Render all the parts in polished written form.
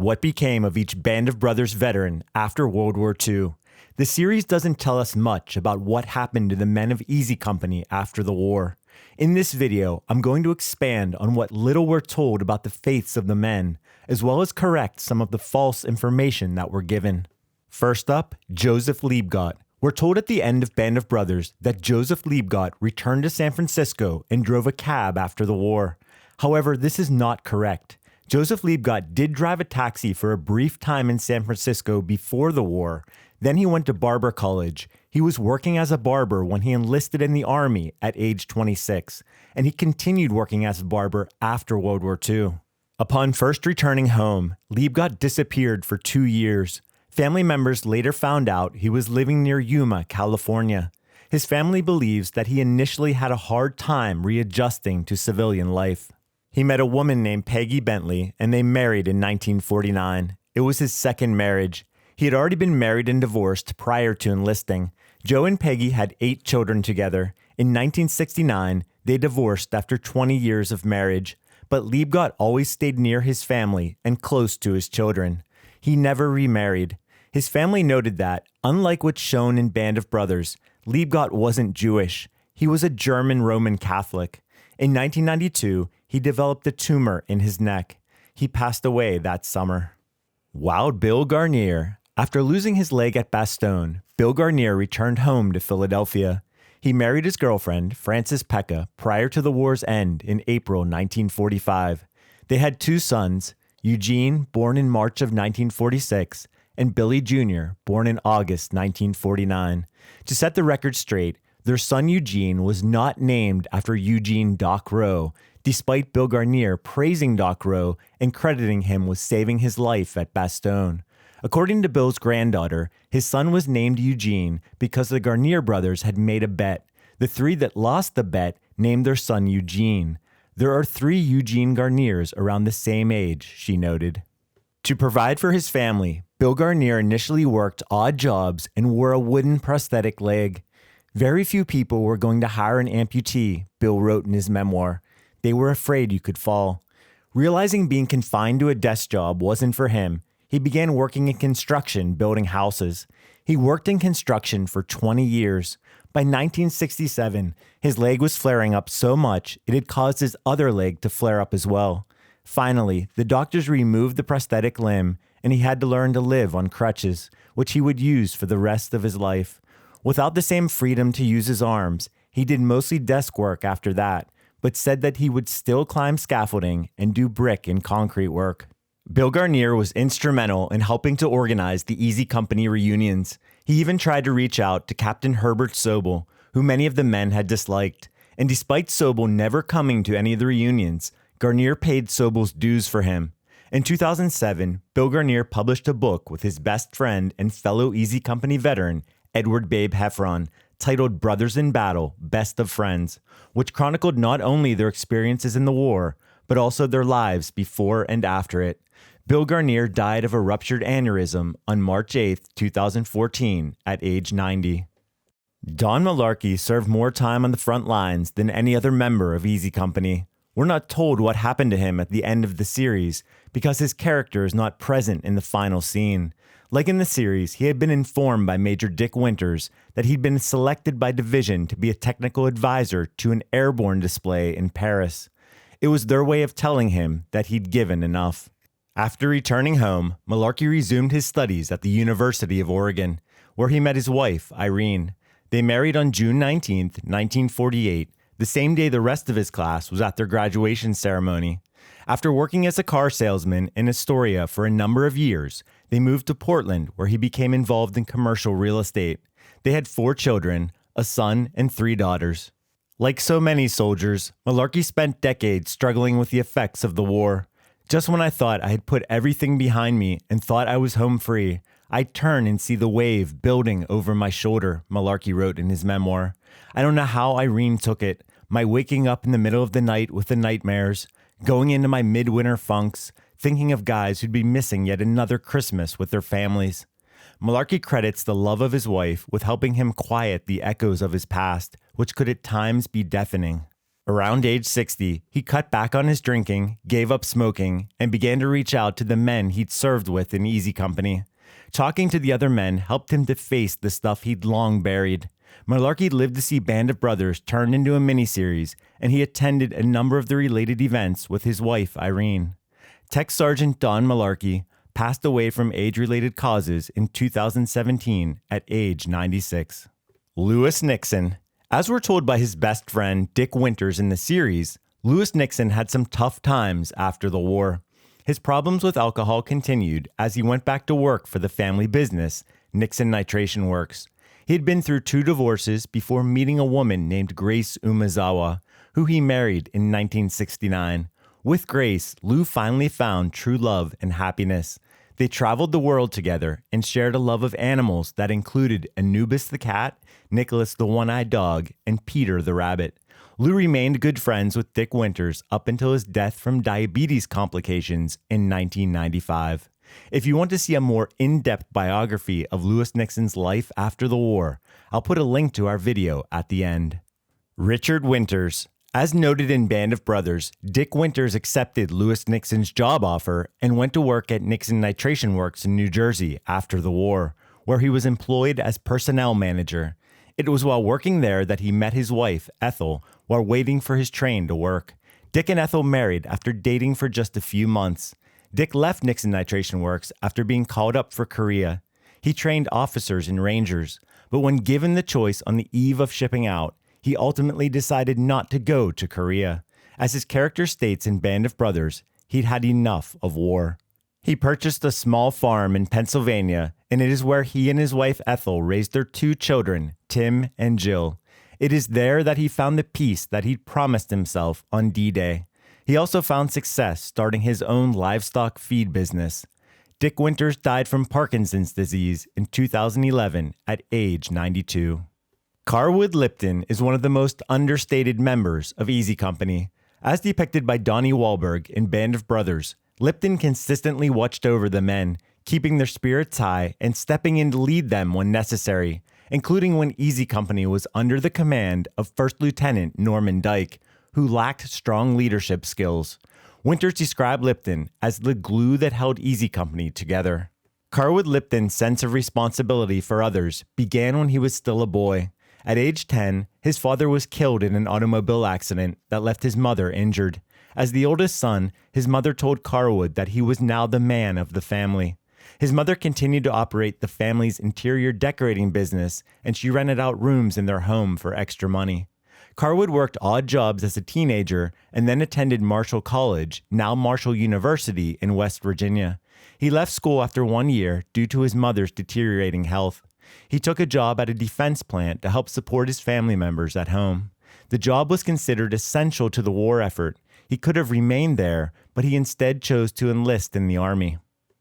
What became of each Band of Brothers veteran after World War II? The series doesn't tell us much about what happened to the men of Easy Company after the war. In this video, I'm going to expand on what little we're told about the fates of the men, as well as correct some of the false information that were given. First up, Joseph Liebgott. We're told at the end of Band of Brothers that Joseph Liebgott returned to San Francisco and drove a cab after the war. However, this is not correct. Joseph Liebgott did drive a taxi for a brief time in San Francisco before the war. Then he went to barber college. He was working as a barber when he enlisted in the Army at age 26, and he continued working as a barber after World War II. Upon first returning home, Liebgott disappeared for 2 years. Family members later found out he was living near Yuma, California. His family believes that he initially had a hard time readjusting to civilian life. He met a woman named Peggy Bentley, and they married in 1949. It was his second marriage. He had already been married and divorced prior to enlisting. Joe and Peggy had 8 children together. In 1969, they divorced after 20 years of marriage, but Liebgott always stayed near his family and close to his children. He never remarried. His family noted that, unlike what's shown in Band of Brothers, Liebgott wasn't Jewish. He was a German Roman Catholic. In 1992, he developed a tumor in his neck. He passed away that summer. Wild Bill Guarnere. After losing his leg at Bastogne, Bill Guarnere returned home to Philadelphia. He married his girlfriend, Frances Pecca, prior to the war's end in April 1945. They had 2 sons, Eugene, born in March of 1946, and Billy Jr., born in August 1949. To set the record straight, their son Eugene was not named after Eugene Doc Roe, despite Bill Guarnere praising Doc Roe and crediting him with saving his life at Bastogne. According to Bill's granddaughter, his son was named Eugene because the Guarnere brothers had made a bet. The 3 that lost the bet named their son Eugene. There are 3 Eugene Guarneres around the same age, she noted. To provide for his family, Bill Guarnere initially worked odd jobs and wore a wooden prosthetic leg. Very few people were going to hire an amputee, Bill wrote in his memoir. They were afraid you could fall. Realizing being confined to a desk job wasn't for him, he began working in construction, building houses. He worked in construction for 20 years. By 1967, his leg was flaring up so much it had caused his other leg to flare up as well. Finally, the doctors removed the prosthetic limb, and he had to learn to live on crutches, which he would use for the rest of his life. Without the same freedom to use his arms, he did mostly desk work after that, but said that he would still climb scaffolding and do brick and concrete work. Bill Guarnere was instrumental in helping to organize the Easy Company reunions. He even tried to reach out to Captain Herbert Sobel, who many of the men had disliked. And despite Sobel never coming to any of the reunions, Guarnere paid Sobel's dues for him. In 2007, Bill Guarnere published a book with his best friend and fellow Easy Company veteran, Edward Babe Heffron, titled Brothers in Battle, Best of Friends, which chronicled not only their experiences in the war, but also their lives before and after it. Bill Guarnere died of a ruptured aneurysm on March 8, 2014, at age 90. Don Malarkey served more time on the front lines than any other member of Easy Company. We're not told what happened to him at the end of the series because his character is not present in the final scene. Like in the series, he had been informed by Major Dick Winters that he'd been selected by division to be a technical advisor to an airborne display in Paris. It was their way of telling him that he'd given enough. After returning home, Malarkey resumed his studies at the University of Oregon, where he met his wife, Irene. They married on June 19, 1948, the same day the rest of his class was at their graduation ceremony. After working as a car salesman in Astoria for a number of years, they moved to Portland, where he became involved in commercial real estate. They had 4 children, a son and 3 daughters. Like so many soldiers, Malarkey spent decades struggling with the effects of the war. Just when I thought I had put everything behind me and thought I was home free, I'd turn and see the wave building over my shoulder, Malarkey wrote in his memoir. I don't know how Irene took it, my waking up in the middle of the night with the nightmares, going into my midwinter funks, thinking of guys who'd be missing yet another Christmas with their families. Malarkey credits the love of his wife with helping him quiet the echoes of his past, which could at times be deafening. Around age 60, he cut back on his drinking, gave up smoking, and began to reach out to the men he'd served with in Easy Company. Talking to the other men helped him to face the stuff he'd long buried. Malarkey lived to see Band of Brothers turned into a miniseries, and he attended a number of the related events with his wife, Irene. Tech Sergeant Don Malarkey passed away from age-related causes in 2017 at age 96. Lewis Nixon. As we're told by his best friend Dick Winters in the series, Lewis Nixon had some tough times after the war. His problems with alcohol continued as he went back to work for the family business, Nixon Nitration Works. He had been through 2 divorces before meeting a woman named Grace Umezawa, who he married in 1969. With Grace, Lou finally found true love and happiness. They traveled the world together and shared a love of animals that included Anubis the cat, Nicholas the one-eyed dog, and Peter the rabbit. Lou remained good friends with Dick Winters up until his death from diabetes complications in 1995. If you want to see a more in-depth biography of Lewis Nixon's life after the war, I'll put a link to our video at the end. Richard Winters. As noted in Band of Brothers, Dick Winters accepted Lewis Nixon's job offer and went to work at Nixon Nitration Works in New Jersey after the war, where he was employed as personnel manager. It was while working there that he met his wife, Ethel, while waiting for his train to work. Dick and Ethel married after dating for just a few months. Dick left Nixon Nitration Works after being called up for Korea. He trained officers and rangers, but when given the choice on the eve of shipping out, he ultimately decided not to go to Korea. As his character states in Band of Brothers, he'd had enough of war. He purchased a small farm in Pennsylvania, and it is where he and his wife Ethel raised their 2 children, Tim and Jill. It is there that he found the peace that he'd promised himself on D-Day. He also found success starting his own livestock feed business. Dick Winters died from Parkinson's disease in 2011 at age 92. Carwood Lipton is one of the most understated members of Easy Company. As depicted by Donnie Wahlberg in Band of Brothers, Lipton consistently watched over the men, keeping their spirits high and stepping in to lead them when necessary, including when Easy Company was under the command of First Lieutenant Norman Dyke, who lacked strong leadership skills. Winters described Lipton as the glue that held Easy Company together. Carwood Lipton's sense of responsibility for others began when he was still a boy. At age 10, his father was killed in an automobile accident that left his mother injured. As the oldest son, his mother told Carwood that he was now the man of the family. His mother continued to operate the family's interior decorating business, and she rented out rooms in their home for extra money. Carwood worked odd jobs as a teenager and then attended Marshall College, now Marshall University in West Virginia. He left school after 1 year due to his mother's deteriorating health. He took a job at a defense plant to help support his family members at home. The job was considered essential to the war effort. He could have remained there, but he instead chose to enlist in the Army.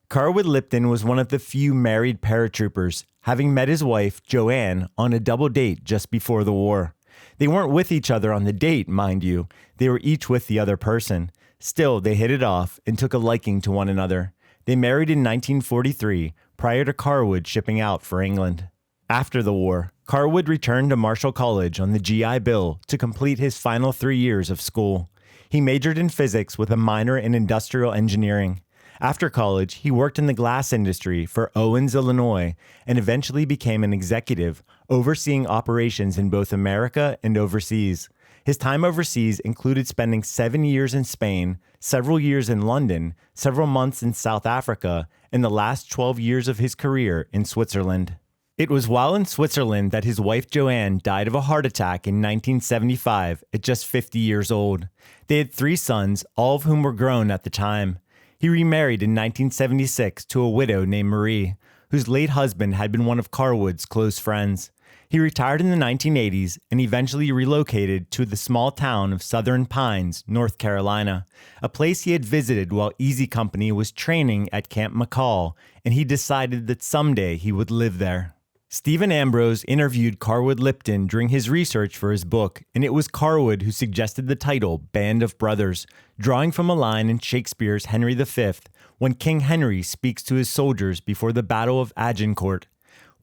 Carwood Lipton was one of the few married paratroopers, having met his wife, Joanne, on a double date just before the war. They weren't with each other on the date, mind you. They were each with the other person. Still, they hit it off and took a liking to one another. They married in 1943, prior to Carwood shipping out for England. After the war, Carwood returned to Marshall College on the GI Bill to complete his final 3 years of school. He majored in physics with a minor in industrial engineering. After college, he worked in the glass industry for Owens, Illinois, and eventually became an executive, overseeing operations in both America and overseas. His time overseas included spending 7 years in Spain, several years in London, several months in South Africa, and the last 12 years of his career in Switzerland. It was while in Switzerland that his wife Joanne died of a heart attack in 1975 at just 50 years old. They had 3 sons, all of whom were grown at the time. He remarried in 1976 to a widow named Marie, whose late husband had been one of Carwood's close friends. He retired in the 1980s and eventually relocated to the small town of Southern Pines, North Carolina, a place he had visited while Easy Company was training at Camp McCall, and he decided that someday he would live there. Stephen Ambrose interviewed Carwood Lipton during his research for his book, and it was Carwood who suggested the title Band of Brothers, drawing from a line in Shakespeare's Henry V, when King Henry speaks to his soldiers before the Battle of Agincourt.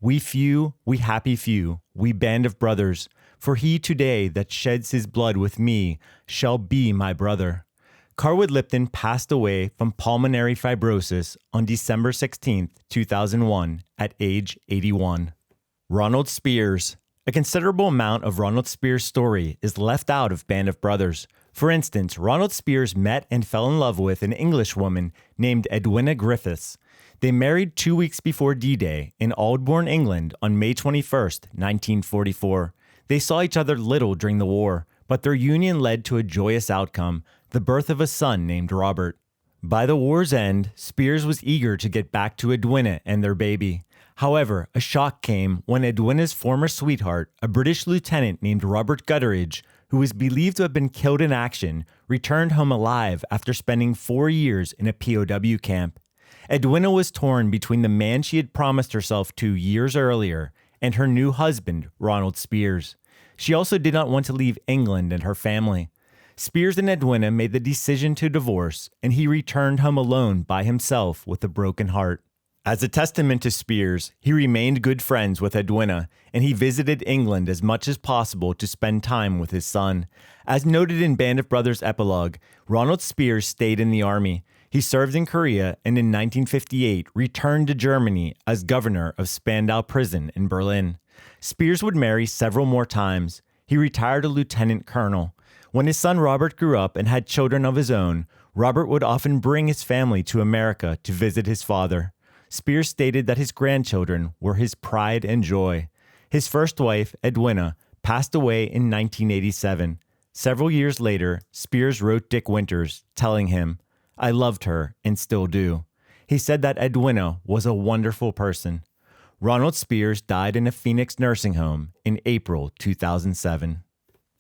"We few, we happy few, we band of brothers, For he today that sheds his blood with me shall be my brother. Carwood Lipton passed away from pulmonary fibrosis on December 16, 2001, at age 81. Ronald Speirs. A considerable amount of Ronald Speirs' story is left out of Band of Brothers. For instance, Ronald Speirs met and fell in love with an Englishwoman named Edwina Griffiths. They married 2 weeks before D-Day in Aldbourne, England on May 21, 1944. They saw each other little during the war, but their union led to a joyous outcome, the birth of a son named Robert. By the war's end, Speirs was eager to get back to Edwina and their baby. However, a shock came when Edwina's former sweetheart, a British lieutenant named Robert Gutteridge, who was believed to have been killed in action, returned home alive after spending 4 years in a POW camp. Edwina was torn between the man she had promised herself to years earlier and her new husband, Ronald Speirs. She also did not want to leave England and her family. Speirs and Edwina made the decision to divorce, and he returned home alone by himself with a broken heart. As a testament to Speirs, he remained good friends with Edwina, and he visited England as much as possible to spend time with his son. As noted in Band of Brothers' epilogue, Ronald Speirs stayed in the army. He served in Korea and in 1958 returned to Germany as governor of Spandau Prison in Berlin. Speirs would marry several more times. He retired a lieutenant colonel. When his son Robert grew up and had children of his own, Robert would often bring his family to America to visit his father. Speirs stated that his grandchildren were his pride and joy. His first wife, Edwina, passed away in 1987. Several years later, Speirs wrote Dick Winters, telling him, "I loved her and still do." He said that Edwina was a wonderful person. Ronald Speirs died in a Phoenix nursing home in April 2007.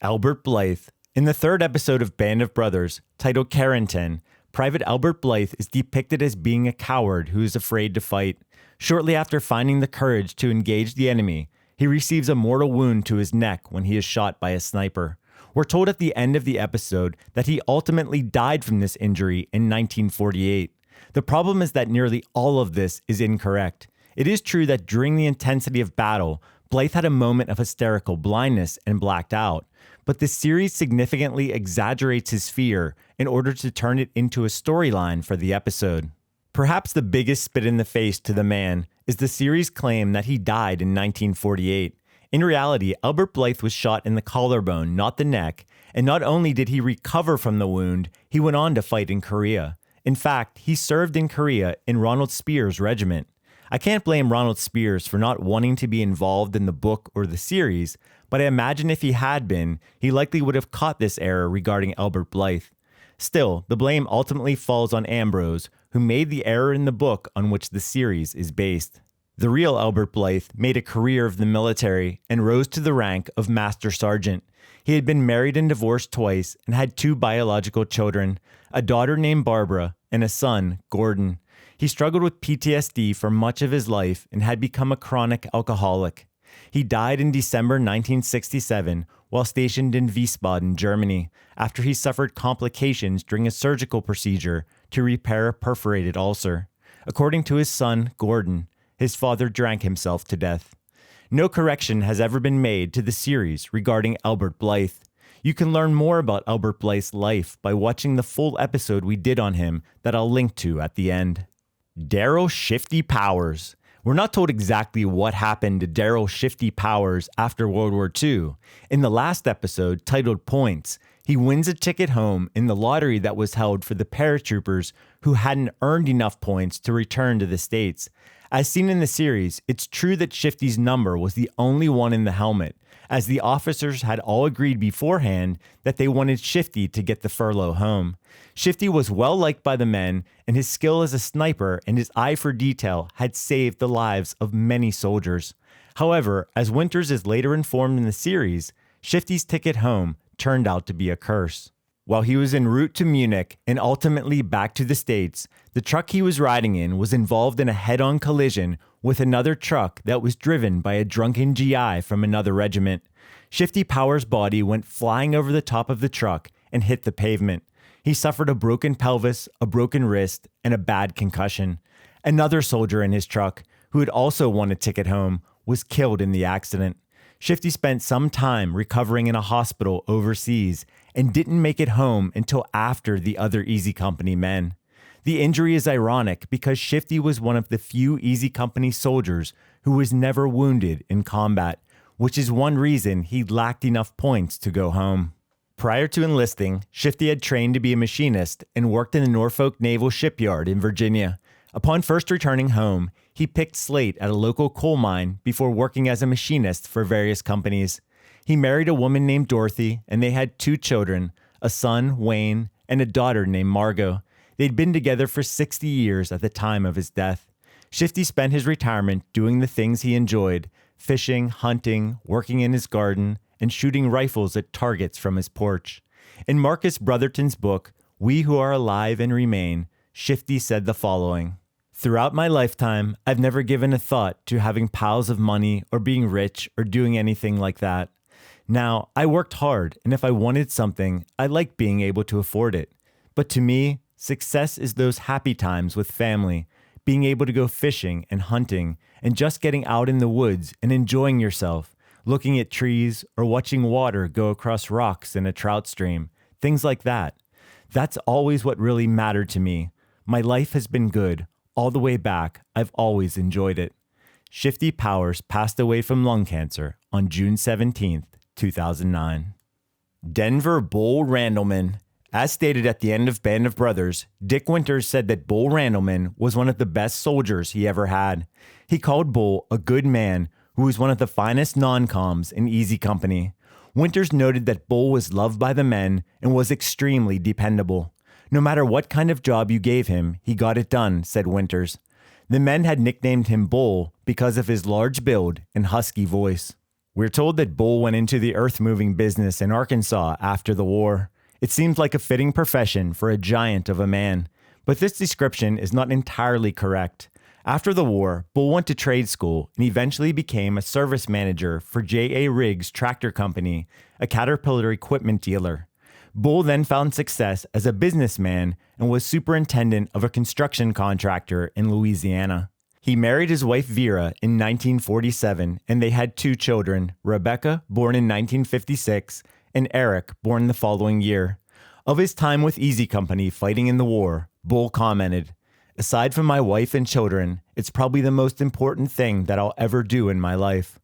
Albert Blithe. In the third episode of Band of Brothers, titled Carrington, Private Albert Blithe is depicted as being a coward who is afraid to fight. Shortly after finding the courage to engage the enemy, he receives a mortal wound to his neck when he is shot by a sniper. We're told at the end of the episode that he ultimately died from this injury in 1948. The problem is that nearly all of this is incorrect. It is true that during the intensity of battle, Blithe had a moment of hysterical blindness and blacked out, but the series significantly exaggerates his fear in order to turn it into a storyline for the episode. Perhaps the biggest spit in the face to the man is the series' claim that he died in 1948. In reality, Albert Blithe was shot in the collarbone, not the neck, and not only did he recover from the wound, he went on to fight in Korea. In fact, he served in Korea in Ronald Speirs' regiment. I can't blame Ronald Speirs for not wanting to be involved in the book or the series, but I imagine if he had been, he likely would have caught this error regarding Albert Blithe. Still, the blame ultimately falls on Ambrose, who made the error in the book on which the series is based. The real Albert Blithe made a career of the military and rose to the rank of Master Sergeant. He had been married and divorced twice and had 2 biological children, a daughter named Barbara and a son, Gordon. He struggled with PTSD for much of his life and had become a chronic alcoholic. He died in December 1967 while stationed in Wiesbaden, Germany, after he suffered complications during a surgical procedure to repair a perforated ulcer. According to his son, Gordon, his father drank himself to death. No correction has ever been made to the series regarding Albert Blithe. You can learn more about Albert Blithe's life by watching the full episode we did on him that I'll link to at the end. Darrell Shifty Powers. We're not told exactly what happened to Darrell Shifty Powers after World War II. In the last episode, titled Points, he wins a ticket home in the lottery that was held for the paratroopers who hadn't earned enough points to return to the States. As seen in the series, it's true that Shifty's number was the only one in the helmet, as the officers had all agreed beforehand that they wanted Shifty to get the furlough home. Shifty was well liked by the men, and his skill as a sniper and his eye for detail had saved the lives of many soldiers. However, as Winters is later informed in the series, Shifty's ticket home turned out to be a curse. While he was en route to Munich and ultimately back to the States, the truck he was riding in was involved in a head-on collision with another truck that was driven by a drunken GI from another regiment. Shifty Powers' body went flying over the top of the truck and hit the pavement. He suffered a broken pelvis, a broken wrist, and a bad concussion. Another soldier in his truck, who had also won a ticket home, was killed in the accident. Shifty spent some time recovering in a hospital overseas and didn't make it home until after the other Easy Company men. The injury is ironic because Shifty was one of the few Easy Company soldiers who was never wounded in combat, which is one reason he lacked enough points to go home. Prior to enlisting, Shifty had trained to be a machinist and worked in the Norfolk Naval Shipyard in Virginia. Upon first returning home, he picked slate at a local coal mine before working as a machinist for various companies. He married a woman named Dorothy, and they had 2 children, a son, Wayne, and a daughter named Margot. They'd been together for 60 years at the time of his death. Shifty spent his retirement doing the things he enjoyed: fishing, hunting, working in his garden, and shooting rifles at targets from his porch. In Marcus Brotherton's book, We Who Are Alive and Remain, Shifty said the following: "Throughout my lifetime, I've never given a thought to having piles of money or being rich or doing anything like that. Now, I worked hard, and if I wanted something, I liked being able to afford it. But to me, success is those happy times with family, being able to go fishing and hunting, and just getting out in the woods and enjoying yourself, looking at trees or watching water go across rocks in a trout stream, things like that. That's always what really mattered to me. My life has been good. All the way back, I've always enjoyed it." Shifty Powers passed away from lung cancer on June 17th, 2009. Denver Bull Randleman. As stated at the end of Band of Brothers, Dick Winters said that Bull Randleman was one of the best soldiers he ever had. He called Bull a good man who was one of the finest non-coms in Easy Company. Winters noted that Bull was loved by the men and was extremely dependable. No matter what kind of job you gave him, he got it done, said Winters. The men had nicknamed him Bull because of his large build and husky voice. We're told that Bull went into the earth-moving business in Arkansas after the war. It seems like a fitting profession for a giant of a man, but this description is not entirely correct. After the war, Bull went to trade school and eventually became a service manager for J.A. Riggs Tractor Company, a Caterpillar equipment dealer. Bull then found success as a businessman and was superintendent of a construction contractor in Louisiana. He married his wife Vera in 1947, and they had 2 children, Rebecca, born in 1956, and Eric, born the following year. Of his time with Easy Company fighting in the war, Bull commented, "Aside from my wife and children, it's probably the most important thing that I'll ever do in my life."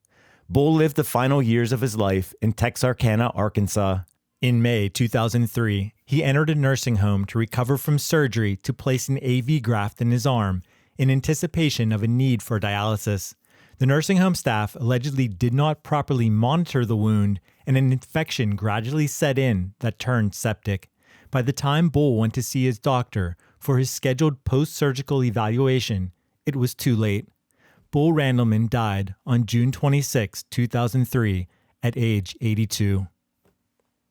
Bull lived the final years of his life in Texarkana, Arkansas. In May 2003, he entered a nursing home to recover from surgery to place an AV graft in his arm in anticipation of a need for dialysis. The nursing home staff allegedly did not properly monitor the wound, and an infection gradually set in that turned septic. By the time Bull went to see his doctor for his scheduled post-surgical evaluation, it was too late. Bull Randleman died on June 26, 2003, at age 82.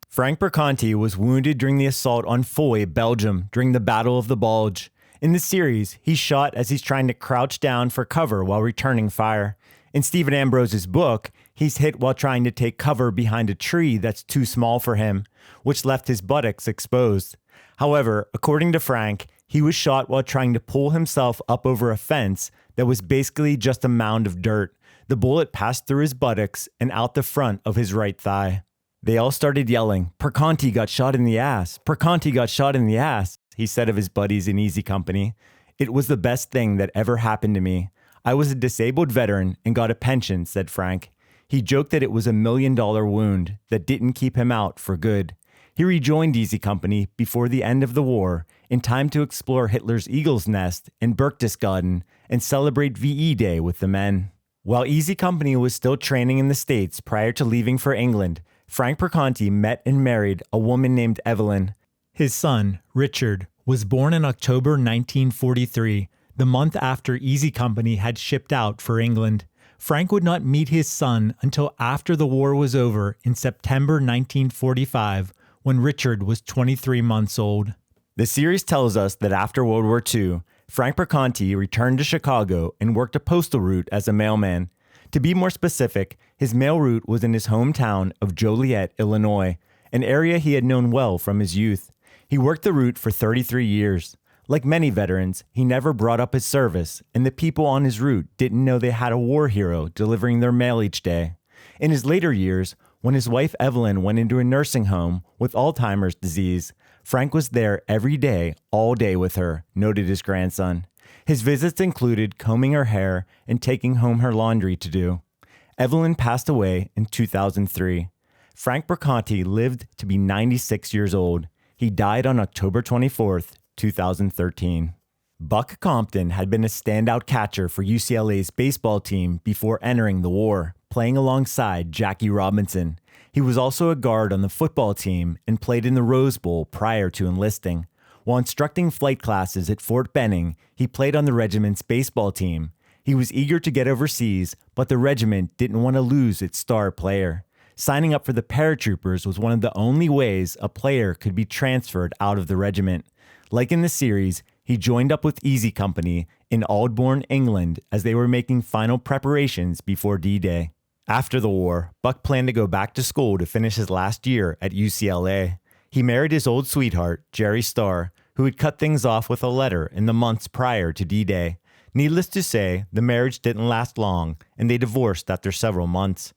Frank Perconte was wounded during the assault on Foy, Belgium, during the Battle of the Bulge. In the series, he's shot as he's trying to crouch down for cover while returning fire. In Stephen Ambrose's book, he's hit while trying to take cover behind a tree that's too small for him, which left his buttocks exposed. However, according to Frank, he was shot while trying to pull himself up over a fence that was basically just a mound of dirt. The bullet passed through his buttocks and out the front of his right thigh. They all started yelling, "Perconte got shot in the ass! Perconte got shot in the ass!" he said of his buddies in Easy Company. "It was the best thing that ever happened to me. I was a disabled veteran and got a pension," said Frank. He joked that it was $1 million wound that didn't keep him out for good. He rejoined Easy Company before the end of the war, in time to explore Hitler's Eagle's Nest in Berchtesgaden and celebrate VE Day with the men. While Easy Company was still training in the States prior to leaving for England, Frank Perconte met and married a woman named Evelyn. His son, Richard, was born in October 1943, the month after Easy Company had shipped out for England. Frank would not meet his son until after the war was over in September 1945, when Richard was 23 months old. The series tells us that after World War II, Frank Perconte returned to Chicago and worked a postal route as a mailman. To be more specific, his mail route was in his hometown of Joliet, Illinois, an area he had known well from his youth. He worked the route for 33 years. Like many veterans, he never brought up his service, and the people on his route didn't know they had a war hero delivering their mail each day. In his later years, when his wife Evelyn went into a nursing home with Alzheimer's disease, Frank was there every day, all day with her, noted his grandson. His visits included combing her hair and taking home her laundry to do. Evelyn passed away in 2003. Frank Perconte lived to be 96 years old. He died on October 24th, 2013. Buck Compton had been a standout catcher for UCLA's baseball team before entering the war, playing alongside Jackie Robinson. He was also a guard on the football team and played in the Rose Bowl prior to enlisting. While instructing flight classes at Fort Benning, he played on the regiment's baseball team. He was eager to get overseas, but the regiment didn't want to lose its star player. Signing up for the paratroopers was one of the only ways a player could be transferred out of the regiment. Like in the series, he joined up with Easy Company in Aldbourne, England, as they were making final preparations before D-Day. After the war, Buck planned to go back to school to finish his last year at UCLA. He married his old sweetheart, Jerry Starr, who had cut things off with a letter in the months prior to D-Day. Needless to say, the marriage didn't last long, and they divorced after several months.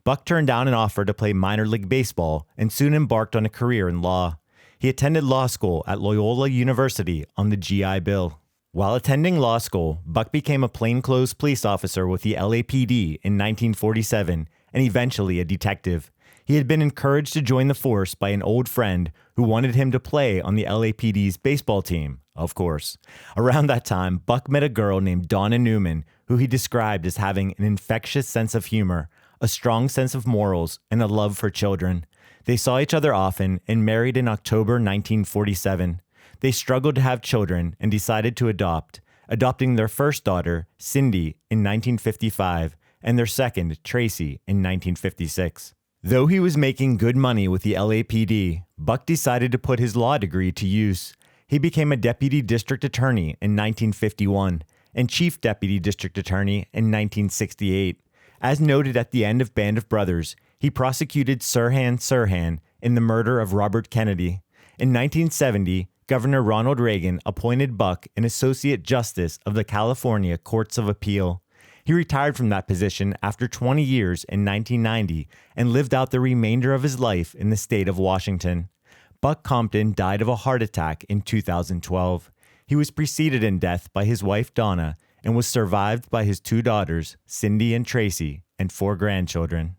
Buck turned down an offer to play minor league baseball and soon embarked on a career in law. He attended law school at Loyola University on the GI Bill. While attending law school, Buck became a plainclothes police officer with the LAPD in 1947 and eventually a detective. He had been encouraged to join the force by an old friend who wanted him to play on the LAPD's baseball team, of course. Around that time, Buck met a girl named Donna Newman, who he described as having an infectious sense of humor, a strong sense of morals, and a love for children. They saw each other often and married in October 1947. They struggled to have children and decided to adopting their first daughter, Cindy, in 1955, and their second, Tracy, in 1956. Though he was making good money with the LAPD, Buck decided to put his law degree to use. He became a deputy district attorney in 1951 and chief deputy district attorney in 1968. As noted at the end of Band of Brothers, he prosecuted Sirhan in the murder of Robert Kennedy. In 1970, Governor Ronald Reagan appointed Buck an associate justice of the California Courts of Appeal. He retired from that position after 20 years in 1990 and lived out the remainder of his life in the state of Washington. Buck Compton died of a heart attack in 2012. He was preceded in death by his wife Donna and was survived by his 2 daughters, Cindy and Tracy, and 4 grandchildren.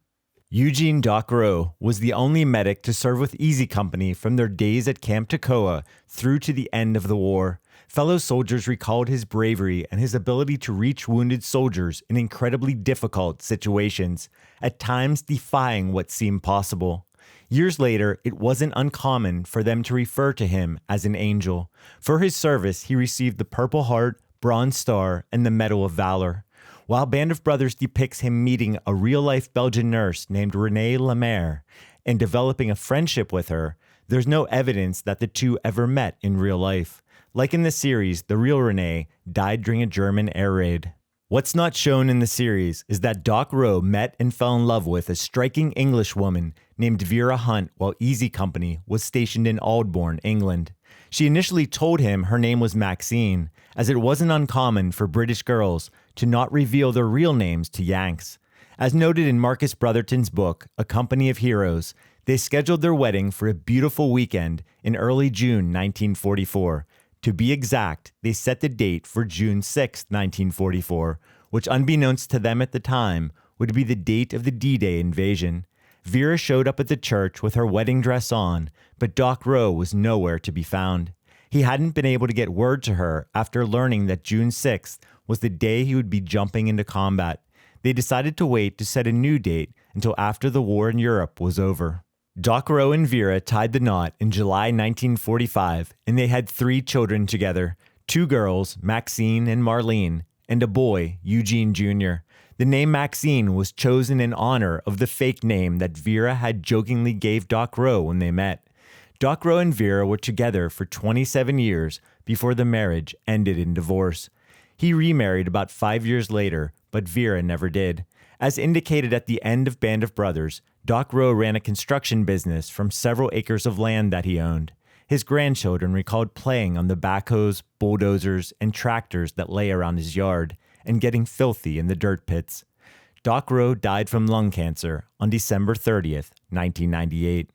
Eugene Doc Roe was the only medic to serve with Easy Company from their days at Camp Toccoa through to the end of the war. Fellow soldiers recalled his bravery and his ability to reach wounded soldiers in incredibly difficult situations, at times defying what seemed possible. Years later, it wasn't uncommon for them to refer to him as an angel. For his service, he received the Purple Heart, Bronze Star, and the Medal of Valor. While Band of Brothers depicts him meeting a real-life Belgian nurse named Renee Lemaire and developing a friendship with her, there's no evidence that the two ever met in real life. Like in the series, the real Renee died during a German air raid. What's not shown in the series is that Doc Roe met and fell in love with a striking English woman named Vera Hunt while Easy Company was stationed in Aldbourne, England. She initially told him her name was Maxine, as it wasn't uncommon for British girls to not reveal their real names to Yanks. As noted in Marcus Brotherton's book, A Company of Heroes, they scheduled their wedding for a beautiful weekend in early June 1944. To be exact, they set the date for June 6, 1944, which unbeknownst to them at the time, would be the date of the D-Day invasion. Vera showed up at the church with her wedding dress on, but Doc Roe was nowhere to be found. He hadn't been able to get word to her after learning that June 6th was the day he would be jumping into combat. They decided to wait to set a new date until after the war in Europe was over. Doc Roe and Vera tied the knot in July 1945, and they had 3 children together, 2 girls, Maxine and Marlene, and a boy, Eugene Jr. The name Maxine was chosen in honor of the fake name that Vera had jokingly gave Doc Roe when they met. Doc Roe and Vera were together for 27 years before the marriage ended in divorce. He remarried about 5 years later, but Vera never did. As indicated at the end of Band of Brothers, Doc Roe ran a construction business from several acres of land that he owned. His grandchildren recalled playing on the backhoes, bulldozers, and tractors that lay around his yard, and getting filthy in the dirt pits. Doc Roe died from lung cancer on December 30th, 1998.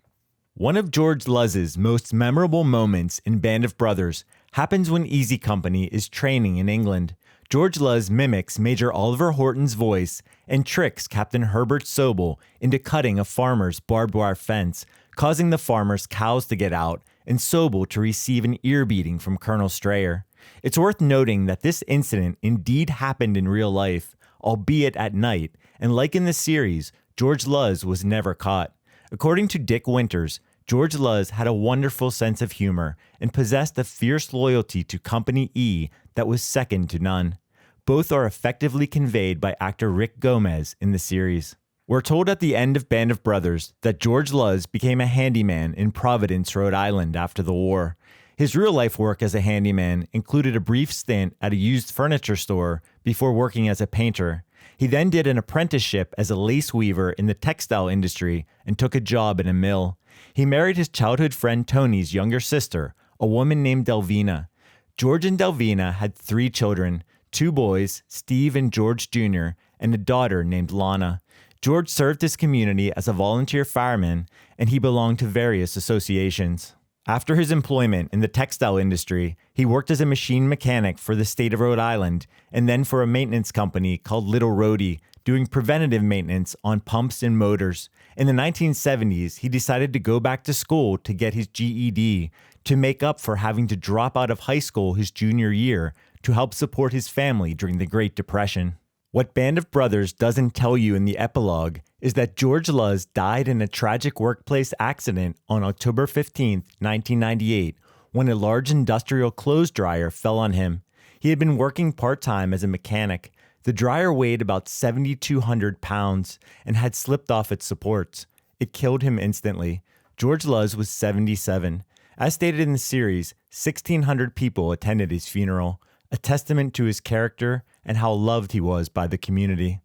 One of George Luz's most memorable moments in Band of Brothers happens when Easy Company is training in England. George Luz mimics Major Oliver Horton's voice and tricks Captain Herbert Sobel into cutting a farmer's barbed wire fence, causing the farmer's cows to get out and Sobel to receive an ear beating from Colonel Strayer. It's worth noting that this incident indeed happened in real life, albeit at night, and like in the series, George Luz was never caught. According to Dick Winters, George Luz had a wonderful sense of humor and possessed a fierce loyalty to Company E that was second to none. Both are effectively conveyed by actor Rick Gomez in the series. We're told at the end of Band of Brothers that George Luz became a handyman in Providence, Rhode Island after the war. His real-life work as a handyman included a brief stint at a used furniture store before working as a painter. He then did an apprenticeship as a lace weaver in the textile industry and took a job in a mill. He married his childhood friend Tony's younger sister, a woman named Delvina. George and Delvina had 3 children, 2 boys, Steve and George Jr., and a daughter named Lana. George served his community as a volunteer fireman, and he belonged to various associations. After his employment in the textile industry, he worked as a machine mechanic for the state of Rhode Island and then for a maintenance company called Little Rhodey, doing preventative maintenance on pumps and motors. In the 1970s, he decided to go back to school to get his GED to make up for having to drop out of high school his junior year to help support his family during the Great Depression. What Band of Brothers doesn't tell you in the epilogue is that George Luz died in a tragic workplace accident on October 15, 1998, when a large industrial clothes dryer fell on him. He had been working part-time as a mechanic. The dryer weighed about 7,200 pounds and had slipped off its supports. It killed him instantly. George Luz was 77. As stated in the series, 1,600 people attended his funeral, a testament to his character and how loved he was by the community.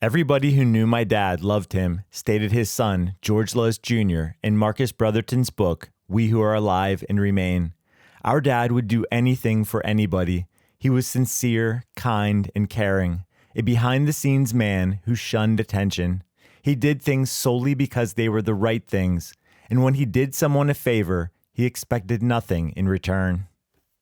Everybody who knew my dad loved him, stated his son, George Luz Jr., in Marcus Brotherton's book, We Who Are Alive and Remain. Our dad would do anything for anybody. He was sincere, kind, and caring, a behind-the-scenes man who shunned attention. He did things solely because they were the right things, and when he did someone a favor, he expected nothing in return.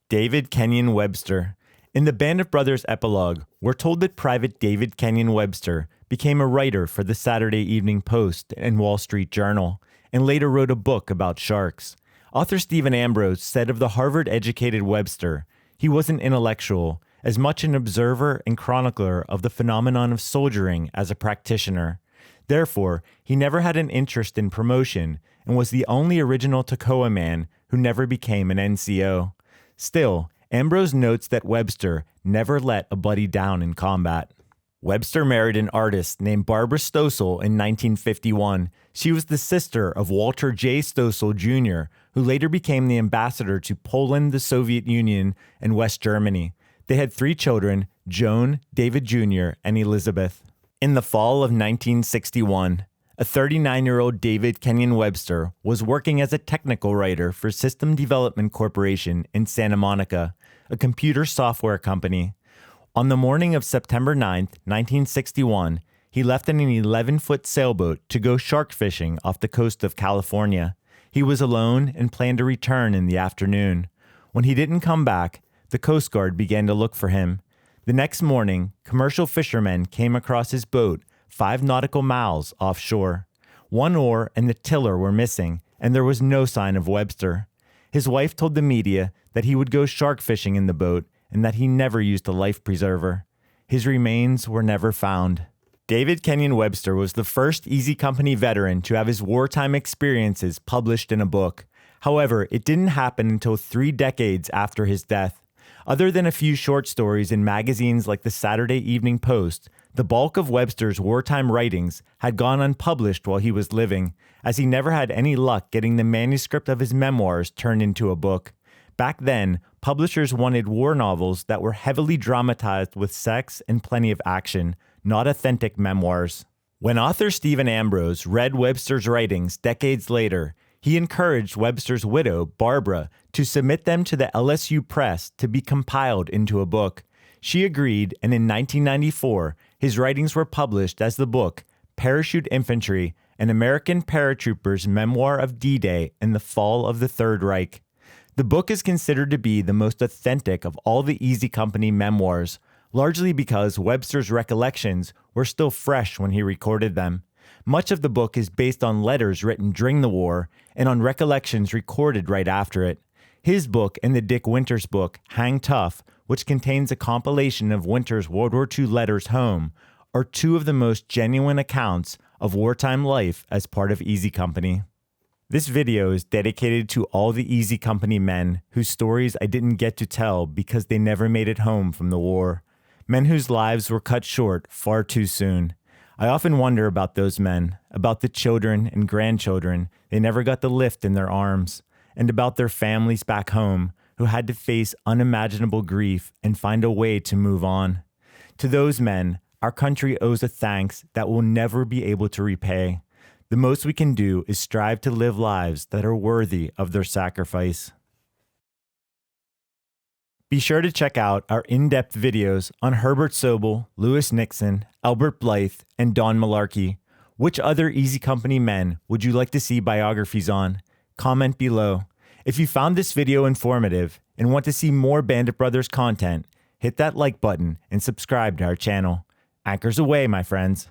David Kenyon Webster. In the Band of Brothers epilogue, we're told that Private David Kenyon Webster became a writer for the Saturday Evening Post and Wall Street Journal, and later wrote a book about sharks. Author Stephen Ambrose said of the Harvard-educated Webster, he was an intellectual, as much an observer and chronicler of the phenomenon of soldiering as a practitioner. Therefore, he never had an interest in promotion and was the only original Toccoa man who never became an NCO. Still, Ambrose notes that Webster never let a buddy down in combat. Webster married an artist named Barbara Stoessel in 1951. She was the sister of Walter J. Stoessel Jr., who later became the ambassador to Poland, the Soviet Union, and West Germany. They had 3 children, Joan, David Jr., and Elizabeth. In the fall of 1961, a 39-year-old David Kenyon Webster was working as a technical writer for System Development Corporation in Santa Monica, a computer software company. On the morning of September 9, 1961, he left in an 11-foot sailboat to go shark fishing off the coast of California. He was alone and planned to return in the afternoon. When he didn't come back, the Coast Guard began to look for him. The next morning, commercial fishermen came across his boat 5 nautical miles offshore. 1 oar and the tiller were missing, and there was no sign of Webster. His wife told the media that he would go shark fishing in the boat and that he never used a life preserver. His remains were never found. David Kenyon Webster was the first Easy Company veteran to have his wartime experiences published in a book. However, it didn't happen until 3 decades after his death. Other than a few short stories in magazines like the Saturday Evening Post, the bulk of Webster's wartime writings had gone unpublished while he was living, as he never had any luck getting the manuscript of his memoirs turned into a book. Back then, publishers wanted war novels that were heavily dramatized with sex and plenty of action, not authentic memoirs. When author Stephen Ambrose read Webster's writings decades later, he encouraged Webster's widow, Barbara, to submit them to the LSU Press to be compiled into a book. She agreed, and in 1994, his writings were published as the book Parachute Infantry, an American Paratrooper's Memoir of D-Day and the Fall of the Third Reich. The book is considered to be the most authentic of all the Easy Company memoirs, largely because Webster's recollections were still fresh when he recorded them. Much of the book is based on letters written during the war and on recollections recorded right after it. His book and the Dick Winters book, Hang Tough, which contains a compilation of Winters' World War II letters home, are two of the most genuine accounts of wartime life as part of Easy Company. This video is dedicated to all the Easy Company men whose stories I didn't get to tell because they never made it home from the war. Men whose lives were cut short far too soon. I often wonder about those men, about the children and grandchildren they never got the lift in their arms, and about their families back home who had to face unimaginable grief and find a way to move on. To those men, our country owes a thanks that we'll never be able to repay. The most we can do is strive to live lives that are worthy of their sacrifice. Be sure to check out our in-depth videos on Herbert Sobel, Lewis Nixon, Albert Blithe, and Don Malarkey. Which other Easy Company men would you like to see biographies on? Comment below. If you found this video informative and want to see more Bandit Brothers content, hit that like button and subscribe to our channel. Anchors away, my friends.